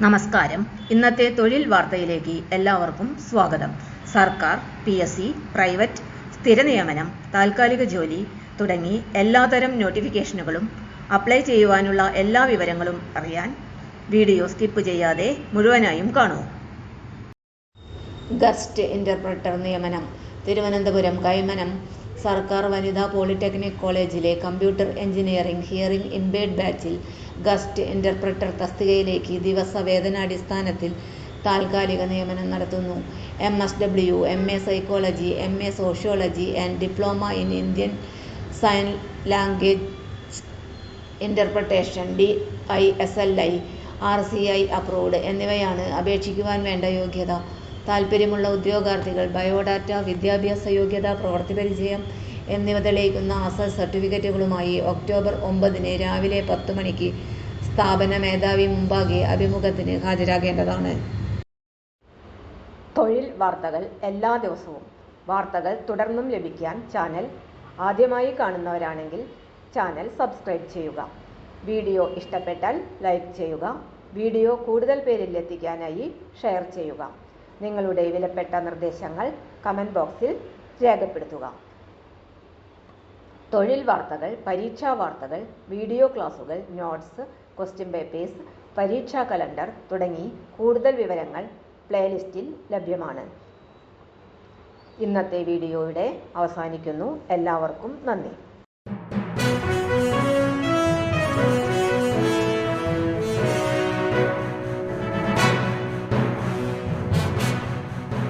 നമസ്കാരം. ഇന്നത്തെ തൊഴിൽ വാർത്തയിലേക്ക് എല്ലാവർക്കും സ്വാഗതം. സർക്കാർ, PSC, പ്രൈവറ്റ്, സ്ഥിര നിയമനം, താൽക്കാലിക ജോലി തുടങ്ങി എല്ലാതരം നോട്ടിഫിക്കേഷനുകളും അപ്ലൈ ചെയ്യുവാനുള്ള എല്ലാ വിവരങ്ങളും അറിയാൻ വീഡിയോ സ്കിപ്പ് ചെയ്യാതെ മുഴുവനായും കാണൂ. ഗസ്റ്റ് ഇന്റർപ്രറ്റർ നിയമനം. തിരുവനന്തപുരം കൈമനം സർക്കാർ വനിതാ പോളിടെക്നിക് കോളേജിലെ കമ്പ്യൂട്ടർ എഞ്ചിനീയറിംഗ് ഹിയറിംഗ് ഇംപേർഡ് ബാച്ചിൽ ഗസ്റ്റ് ഇന്റർപ്രറ്റർ തസ്തികയിലേക്ക് ദിവസവേതനാടിസ്ഥാനത്തിൽ താൽക്കാലിക നിയമനം നടത്തുന്നു. MSW, MA psychology, MA sociology and diploma in Indian sign language interpretation DISLI, RCI approved എന്നിവയാണ് അപേക്ഷിക്കുവാൻ വേണ്ട യോഗ്യത. താൽപ്പര്യമുള്ള ഉദ്യോഗാർത്ഥികൾ ബയോഡാറ്റ, വിദ്യാഭ്യാസ യോഗ്യത, പ്രവൃത്തിപരിചയം എന്നിവ തെളിയിക്കുന്ന അസൽ സർട്ടിഫിക്കറ്റുകളുമായി ഒക്ടോബർ 9 രാവിലെ 10 മണിക്ക് സ്ഥാപന മേധാവി മുമ്പാകെ അഭിമുഖത്തിന് ഹാജരാകേണ്ടതാണ്. തൊഴിൽ വാർത്തകൾ എല്ലാ ദിവസവും. വാർത്തകൾ തുടർന്നും ലഭിക്കാൻ ചാനൽ ആദ്യമായി കാണുന്നവരാണെങ്കിൽ ചാനൽ സബ്സ്ക്രൈബ് ചെയ്യുക. വീഡിയോ ഇഷ്ടപ്പെട്ടാൽ ലൈക്ക് ചെയ്യുക. വീഡിയോ കൂടുതൽ പേരിൽ എത്തിക്കാനായി ഷെയർ ചെയ്യുക. നിങ്ങളുടെ വിലപ്പെട്ട നിർദ്ദേശങ്ങൾ കമൻറ്റ് ബോക്സിൽ രേഖപ്പെടുത്തുക. തൊഴിൽ വാർത്തകൾ, പരീക്ഷാ വാർത്തകൾ, വീഡിയോ ക്ലാസുകൾ, നോട്ട്സ്, ക്വസ്റ്റ്യൻ പേപ്പേഴ്സ്, പരീക്ഷാ കലണ്ടർ തുടങ്ങി കൂടുതൽ വിവരങ്ങൾ പ്ലേലിസ്റ്റിൽ ലഭ്യമാണ്. ഇന്നത്തെ വീഡിയോയുടെ അവസാനിക്കുന്നു. എല്ലാവർക്കും നന്ദി.